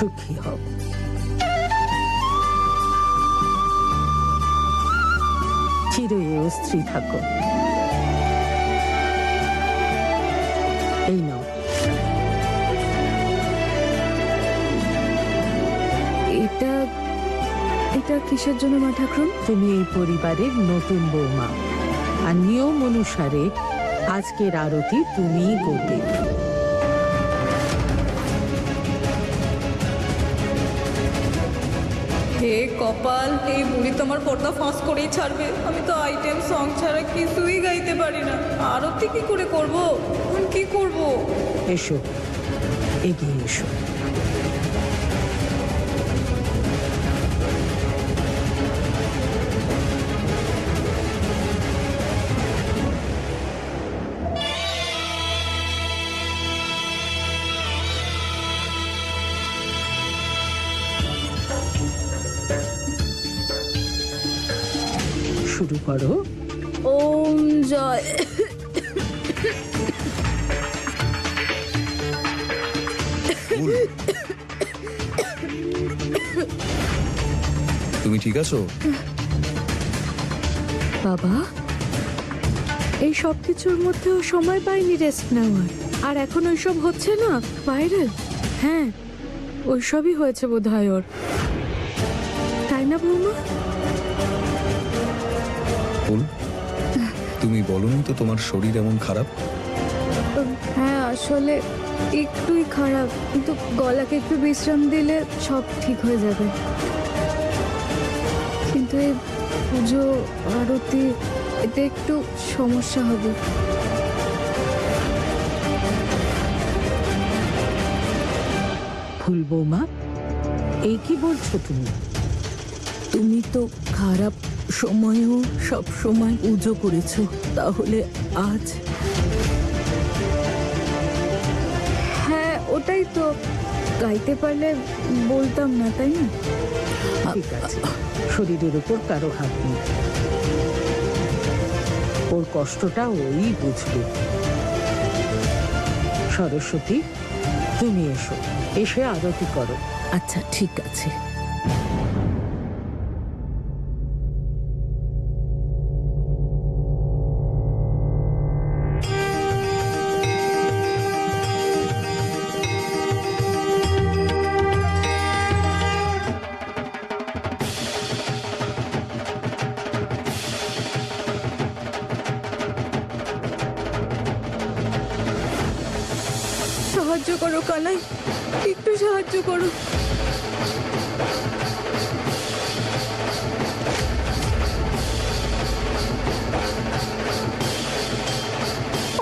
সুখী হও। চিরয়েও স্ত্রী থাকো। এই নাও। এটা এটা কিসের জন্য মা ঠাকুরন? তুমি এই পরিবারের নতুন বৌমা, আর নিয়ম অনুসারে আজকের আরতি তুমিই করবে। হে কপাল, এই বুড়ি তো আমার পর্দা ফাঁস করেই ছাড়বে। আমি তো আইটেম সং ছাড়া কিছুই গাইতে পারি না। আরতি কি করে করব? এখন কি করব? এসো, এগিয়ে এসো। শুরু করো। ওম জয়। তুমি ঠিক আছো? বাবা, এই সব কিছুর মধ্যেও সময় পাইনি রেস্ট নেওয়ার। আর এখন ওইসব হচ্ছে না, ভাইরাল। হ্যাঁ, ওইসবই হয়েছে বোধহয় ওর, তাই না বৌমা? ফুল, তুমি বলনি তো তোমার শরীর এমন খারাপ? হ্যাঁ, আসলে একটুই খারাপ, কিন্তু গলাকে একটু বিশ্রাম দিলে সব ঠিক হয়ে যাবে। কিন্তু এই পুজো আরতি, এতে একটু সমস্যা হবে। ফুল বৌমা, এই কি বলছো তুমি? তুমি তো খারাপ সময়েও সব সময় পুজো করেছো, তাহলে আজ? হ্যাঁ, ওটাই তো, গাইতে পারলে বলতাম না, তাই না? ঠিক আছে, শরীরের উপর কারো হাত নেই। ওর কষ্টটা ওই বুঝবে। সরস্বতী, তুমি এসো, এসে আরতি করো। আচ্ছা, ঠিক আছে। সাহায্য করো কানাই, একটু সাহায্য করো।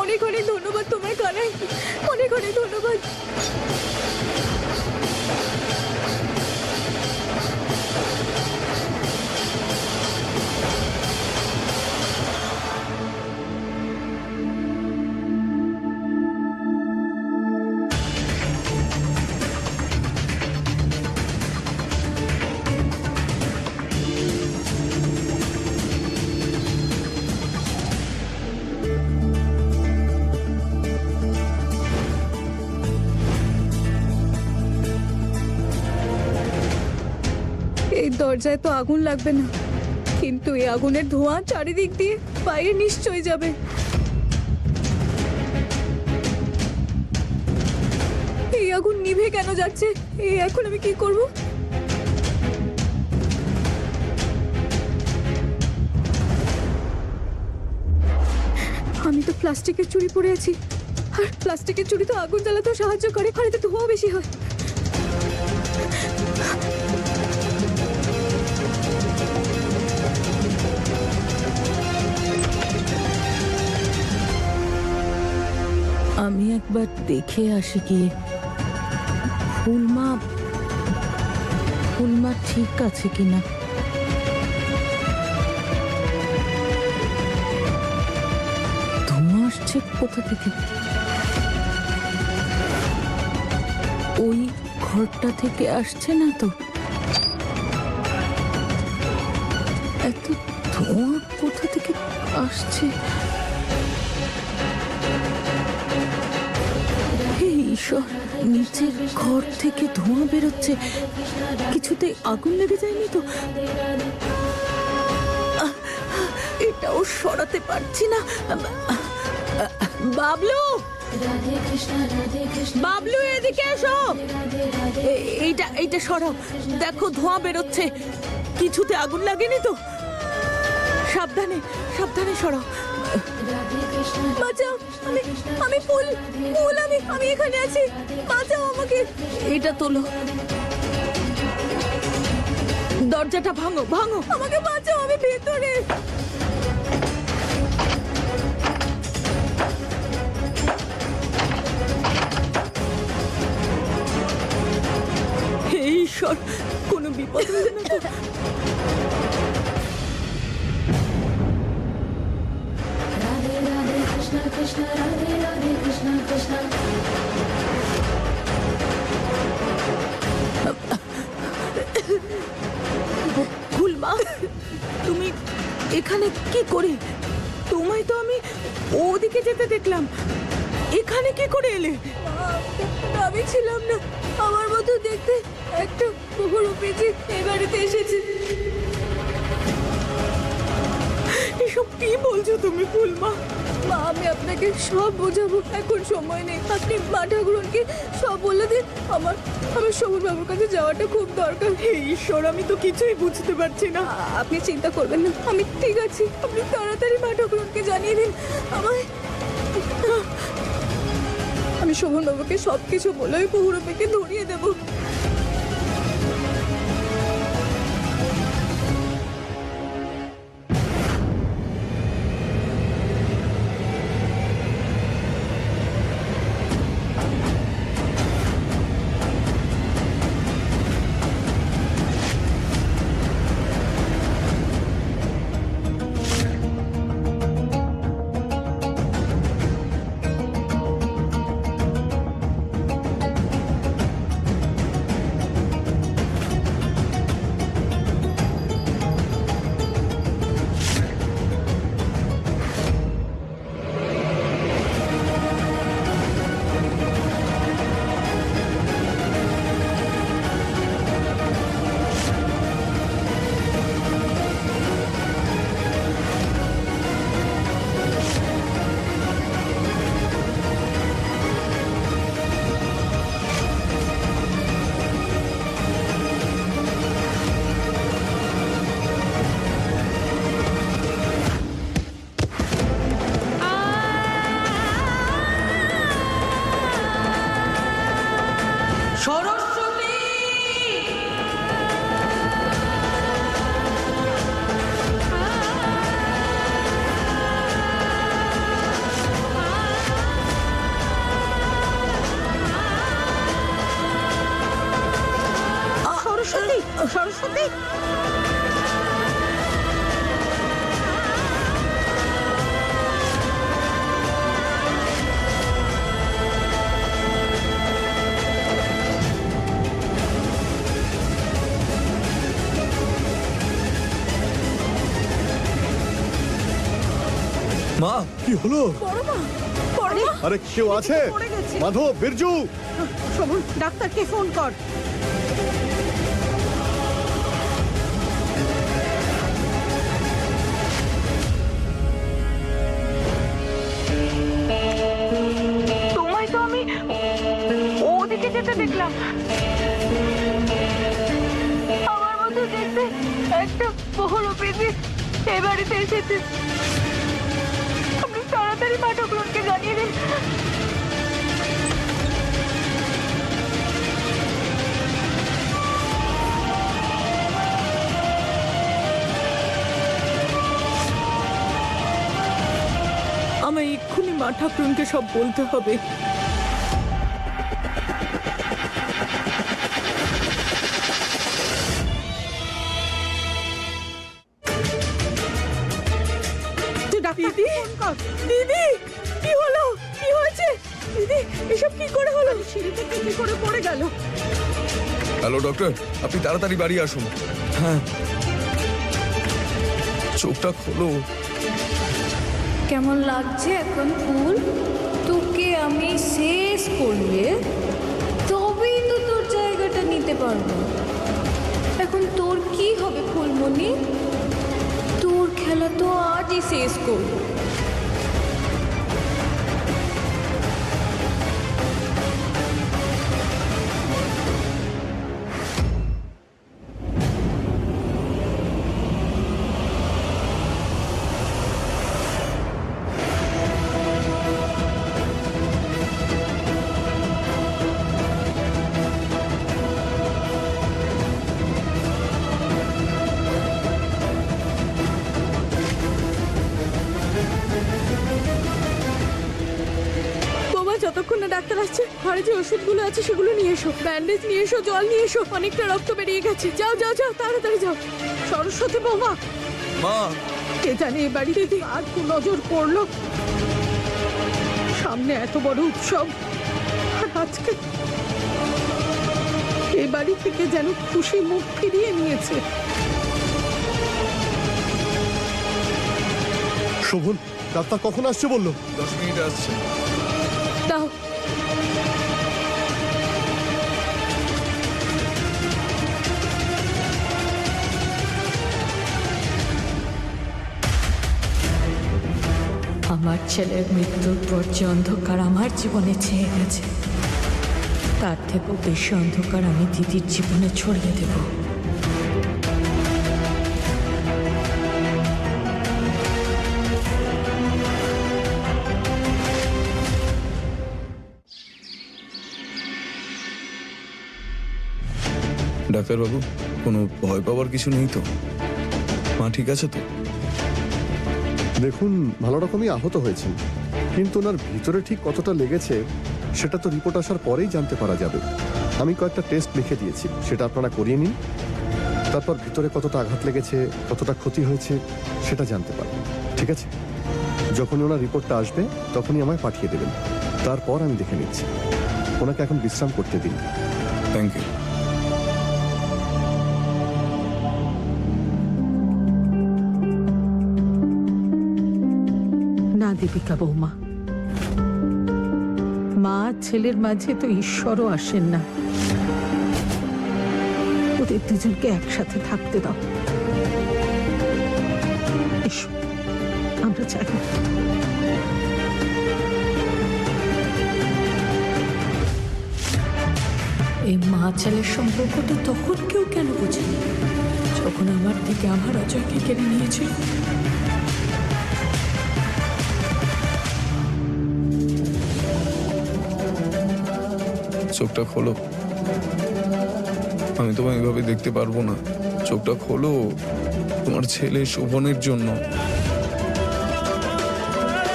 অনেক অনেক ধন্যবাদ তোমার কানাই, অনেক অনেক ধন্যবাদ। এই দরজায় তো আগুন লাগবে না, কিন্তু এই আগুনের ধোঁয়া চারিদিক দিয়ে বাইরে নিশ্চয়ই যাবে। এই আগুন নিভে কেন যাচ্ছে? এখন আমি কি করব? আমি তো প্লাস্টিকের চুড়ি পরে আছি, আর প্লাস্টিকের চুড়ি তো আগুন জ্বালাতেও সাহায্য করে, আর এতে ধোঁয়া বেশি হয়। আমি একবার দেখে আসি গিয়ে। ফুলমা ঠিক আছে কিনা। ধোঁয়া আসছে কোথা থেকে? ওই ঘরটা থেকে আসছে না তো? এত ধোঁয়া কোথা থেকে আসছে? হে ঈশ্বর, নিচের ঘর থেকে ধোঁয়া বেরোচ্ছে, কিছুতে আগুন লেগে যায়নি তো? এটাও সরাতে পারছি না। বাবলু, বাবলু এদিকে এসো। এইটা সরাও, দেখো ধোঁয়া বেরোচ্ছে, কিছুতে আগুন লাগেনি তো? সাবধানে সাবধানে সরাও। বাঁচাও, আমি ফুল, আমি এখানে আছি, বাঁচাও আমাকে। এটা তোলো, দরজাটা ভাঙো ভাঙো। আমাকে বাঁচাও, আমি ভেতরে। হে ঈশ্বর, কোনো বিপদ হলো না তো? ফুলমা, তুমি এখানে কি করে? তোমায় তো আমি ওদিকে যেতে দেখলাম, এখানে কি করে এলে? আমি ছিলাম না, আমার মতো দেখতে একটা বহুরূপী এই বাড়িতে এসেছে। এসব কি বলছো তুমি ফুলমা? মা, আমি আপনাকে সব বোঝাবো, এখন সময় নেই। আপনি মা ঠাকুরনকে সব বলে দিন। আমার শোভন বাবুর কাছে যাওয়াটা খুব দরকার। হে ঈশ্বর, আমি তো কিছুই বুঝতে পারছি না। আপনি চিন্তা করবেন না, আমি ঠিক আছি। আপনি তাড়াতাড়ি মা ঠাকুরনকে জানিয়ে দিন আমায়। আমি শোভন বাবুকে সবকিছু বলে ওই বহুরূপীকে ধরিয়ে দেবো। সরস্বতী, মা, কি হলো? আরে কেউ আছে? পড়ে গেছে। মাধব, বিরজু, শোভন, ডাক্তারকে ফোন কর। তোমায় তো আমি ওদিকে যেতে দেখলাম, আমার মতো দেখতে একটা বহুরূপী এই বাড়িতে এসেছে। আপনি তাড়াতাড়ি মা ঠাকুরনকে জানিয়ে দিন। আমায় এক্ষুনি মা ঠাকুরনকে সব বলতে হবে। তুই ডাক্তারকে ফোন কর। দিদি, কি হলো? কি হয়েছে দিদি? এসব কি করে হলো? সিঁড়ি থেকে কি করে পড়ে গেল? হ্যালো ডক্টর, আপনি তাড়াতাড়ি বাড়ি আসুন। হ্যাঁ, চোখটা খোলো। কেমন লাগছে এখন ফুল? তোকে আমি শেষ করলে পারবো। এখন তোর কি হবে ফুলমণি? তোর খেলা তো আজই শেষ করবো। বাবা, যতক্ষণ না ডাক্তার আসছে ঘরে যে ওষুধগুলো আছে সেগুলো নিয়ে এসো, ব্যান্ডেজ নিয়ে এসো, জল নিয়ে এসো, অনেকটা রক্ত বেরিয়ে গেছে। যাও যাও যাও, তাড়াতাড়ি যাও। সরস্বতী বৌমা, মা, কে জানে এ বাড়িতে আর কু নজর পড়লো। সামনে এত বড় উৎসব, আর আজকে এই বাড়ি থেকে যেন খুশি মুখ ফিরিয়ে নিয়েছে। শোভন, ডাক্তার কখন আসছে বললো? 10 মিনিট আসছে। দাও। আমার ছেলের মৃত্যুর পর যে অন্ধকার আমার জীবনে ছেয়ে গেছে, তার থেকেও বেশি অন্ধকার আমি দিদির জীবনে ছড়িয়ে দেব। ডাক্তারবাবু, কোনো ভয় পাওয়ার কিছু নেই তো? মা ঠিক আছে তো? দেখুন, ভালো রকমই আহত হয়েছেন, কিন্তু ওনার ভিতরে ঠিক কতটা লেগেছে সেটা তো রিপোর্ট আসার পরেই জানতে পারা যাবে। আমি কয়েকটা টেস্ট লিখে দিয়েছি, সেটা আপনারা করিয়ে নিন। তারপর ভিতরে কতটা আঘাত লেগেছে, কতটা ক্ষতি হয়েছে সেটা জানতে পারবেন। ঠিক আছে? যখনই ওনার রিপোর্টটা আসবে তখনই আমায় পাঠিয়ে দেবেন, তারপর আমি দেখে নিচ্ছি। ওনাকে এখন বিশ্রাম করতে দিন। Thank you. না দীপিকা বৌমা, মা ছেলের মাঝে তো ঈশ্বরও আসেন না। ওদের দুজনকে একসাথে থাকতে দাও। এসো, আমরা চাই। এই মা ছেলের সম্পর্কটা তখন কেউ কেন বুঝেনি, যখন আমার থেকে আমার অজয়কে কেড়ে নিয়েছিল। চোখটা খোলো, আমি তোমায় এভাবে দেখতে পারবো না। চোখটা খোলো, তোমার ছেলে শোভনের জন্য।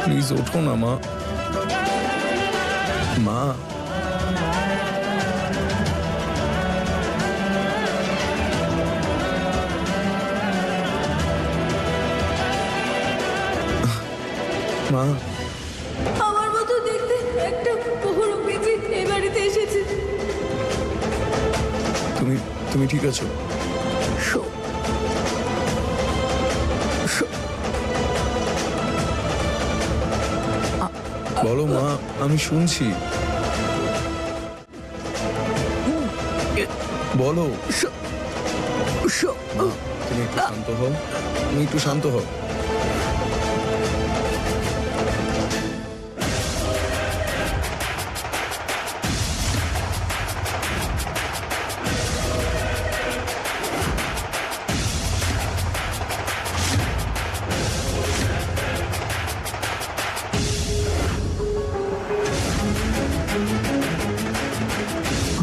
প্লিজ ওঠো না মা। মা, মা, আমার মতো দেখতে একটা বহুরূপী এই বাড়িতে এসেছে। তুমি ঠিক আছো? বলো মা, আমি শুনছি। বলো। মা, তুমি একটু শান্ত হও, তুমি একটু শান্ত হও।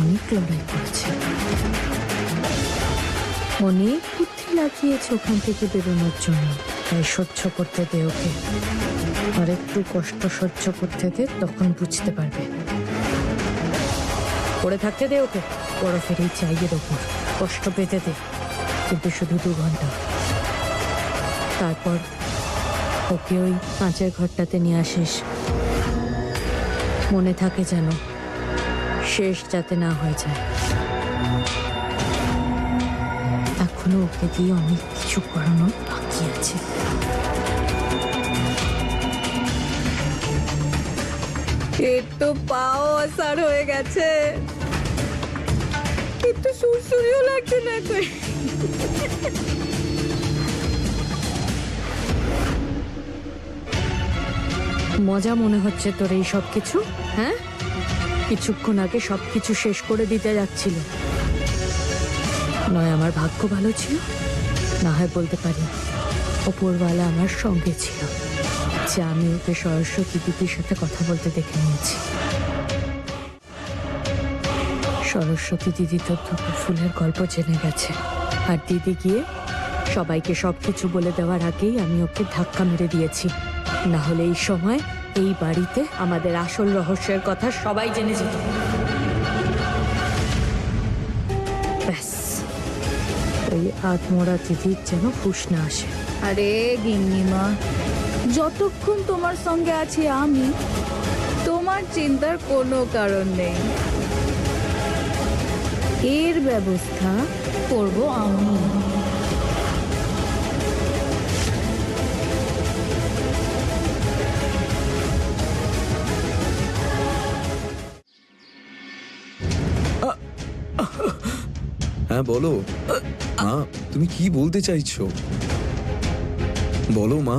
অনেক লড়াই করেছে, অনেক বুদ্ধি লাগিয়েছে ওখান থেকে বেরোনোর জন্য। তাই সহ্য করতে দে ওকে, আর একটু কষ্ট সহ্য করতে দে, তখন বুঝতে পারবে। পড়ে থাকতে দে ওকে, বরফের এই চাইয়ের ওপর কষ্ট পেতে দে, কিন্তু শুধু 2 ঘন্টা। তারপর ওকে ওই কাঁচের ঘরটাতে নিয়ে আসিস, মনে থাকে যেন, শেষ যাতে না হয়ে যায়। এখনো ওকে দিয়ে অনেক কিছু করানো বাকি আছে। এর তো পাও আসার হয়ে গেছে, একটু সুর লাগছে না কই। মজা মনে হচ্ছে তোর এই সব কিছু, হ্যাঁ? কিছুক্ষণ আগে সবকিছু শেষ করে দিতে যাচ্ছিল। নয় আমার ভাগ্য ভালো ছিল, না হয় বলতে পারি ওপরওয়ালা আমার সঙ্গে ছিল, যে আমি ওকে সরস্বতী দিদির সাথে কথা বলতে দেখে নিয়েছি। সরস্বতী দিদি তো দুটো ফুলের গল্প জেনে গেছে, আর দিদি গিয়ে সবাইকে সবকিছু বলে দেওয়ার আগেই আমি ওকে ধাক্কা মেরে দিয়েছি। না হলে এই সময় এই বাড়িতে আমাদের আসল রহস্যের কথা সবাই জেনে যেত। ব্যাস, ওই আত্মরা দিদির যেন হুঁশ না আসে। আরে গিন্নিমা, যতক্ষণ তোমার সঙ্গে আছি আমি, তোমার চিন্তার কোনো কারণ নেই। এর ব্যবস্থা করব আমি। হ্যাঁ বলো মা, তুমি কি বলতে চাইছো? বলো মা।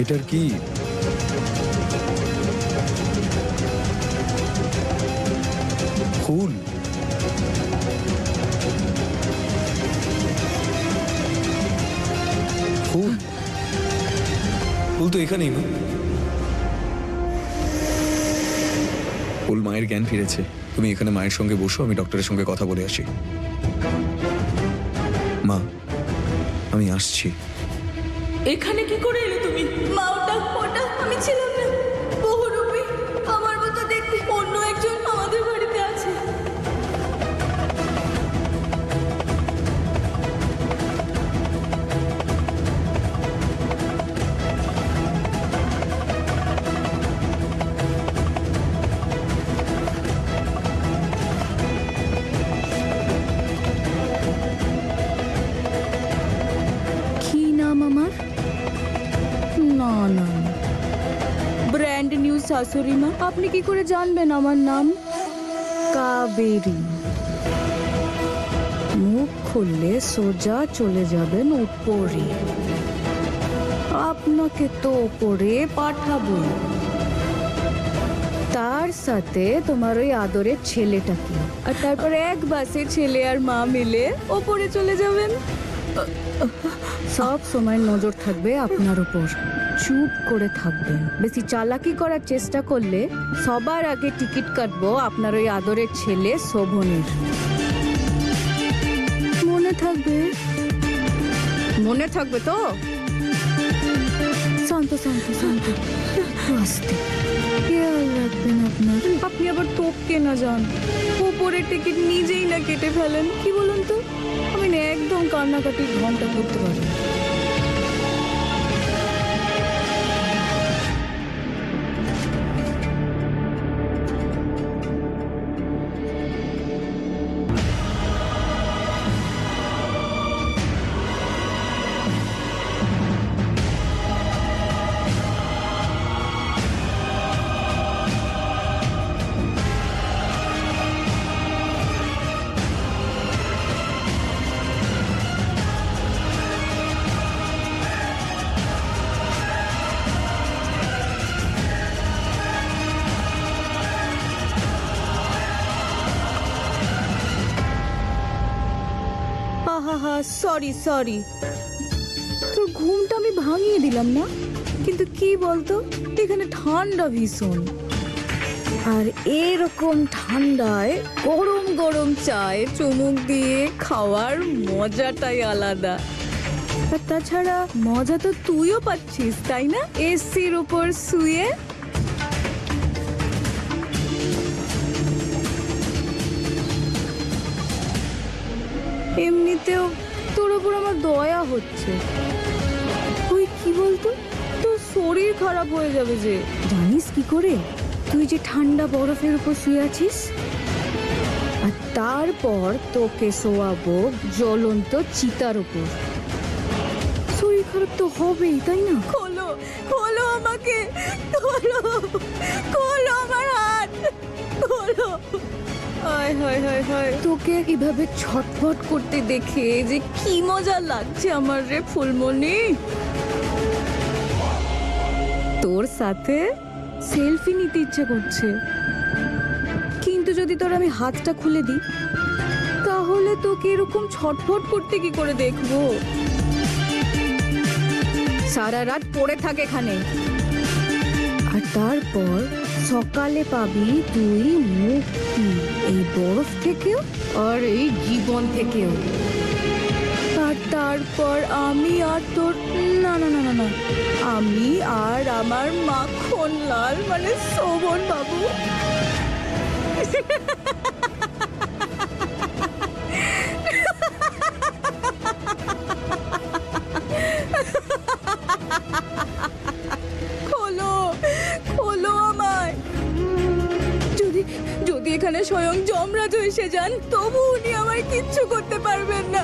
এটার কি? ফুল? ফুল? ফুল তো এখানেই না। ফুল মায়ের জ্ঞান ফিরেছে। তুমি এখানে মায়ের সঙ্গে বসো, আমি ডক্টরের সঙ্গে কথা বলে আসি। মা, আমি আসছি। এখানে কি করে এলে তুমি? মা, ওটা আমি ছিলাম না। বহুরূপী, আমার মতো দেখতে অন্য একজন আমাদের বাড়িতে আছে। কি নাম আমার? না না, ব্র্যান্ড নিউ শাশুড়ি মা। আপনি কি করে জানবেন আমার নাম? কাবেরী। মুখ খুললে সোজা চলে যাবেন উপরে। আপনাকে তো উপরে পাঠাবো, তার সাথে তোমার ওই আদরের ছেলেটাকে, আর তারপরে এক বাসে ছেলে আর মা মিলে ওপরে চলে যাবেন। সব সময় নজর থাকবে আপনার উপর। চুপ করে থাকবেন। বেশি চালাকি করার চেষ্টা করলে সবার আগে টিকিট কাটবো আপনার ওই আদরের ছেলে শোভনের। মনে থাকবে? মনে থাকবে তো? শান্ত শান্ত শান্ত, আস্তে। খেয়াল রাখবেন আপনার। আপনি আবার টপকে না যান, উপরের টিকিট নিজেই না কেটে ফেলেন। কি বলুন তো, আমি না একদম কান্নাকাটির ঘন্টা করতে পারি। সরি সরি, তোর ঘুমটা আমি ভাঙিয়ে দিলাম না। কিন্তু কি বলতো, এখানে ঠান্ডা ভীষণ, আর এরকম ঠান্ডায় গরম গরম চায়ে চুমুক দিয়ে খাওয়ার মজাটাই আলাদা। আর তাছাড়া মজা তো তুইও পাচ্ছিস, তাই না? এসির উপর শুয়ে। এমনিতেও তোর ওপর আমার দয়া হচ্ছে। তুই কি বলতো, তোর শরীর খারাপ হয়ে যাবে যে। জানিস কি করে? তুই যে ঠান্ডা বরফের উপর শুয়ে আছিস, আর তারপর তোকে শোয়াবো জ্বলন্ত চিতার উপর। শরীর খারাপ তো হবেই, তাই না? খোলো খোলো আমাকে, খোলো খোলো আমার হাত, খোলো। হায় হায় হায় হায়, তোকে এভাবে ছটফট করতে দেখে যে কি মজা লাগছে আমার রে ফুলমণি। তোর সাথে সেলফি নিতে ইচ্ছে করছে, কিন্তু যদি তোর আমি হাতটা খুলে দিই তাহলে তোকে এরকম ছটফট করতে কি করে দেখবো? সারা রাত পড়ে থাকে এখানে, আর তারপর সকালে পাবি তুই মুক্তি, এই বরফ থেকেও আর এই জীবন থেকেও। আর তারপর আমি আর তোর না না না না না আমি আর আমার মাখন লাল মানে শোভন বাবু খোলো খোলো আমায়। যদি যদি এখানে স্বয়ং যমরাজ এসে যান তবু উনি আমায় কিচ্ছু করতে পারবেন না,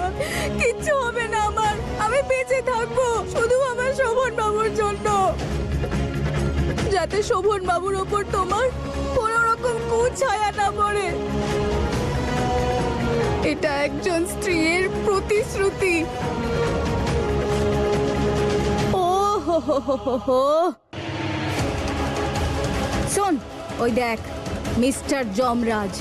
কিচ্ছু হবে না আমার। আমি বেঁচে থাকবো শুধু আমার শোভন বাবুর জন্য, যাতে শোভন বাবুর ওপর তোমার কোনো রকম কুছায়া না পড়ে। এটা একজন স্ত্রীর প্রতিশ্রুতি। ও হো হো হো হো হো। শোন, ওই দেখ মিস্টার যমরাজ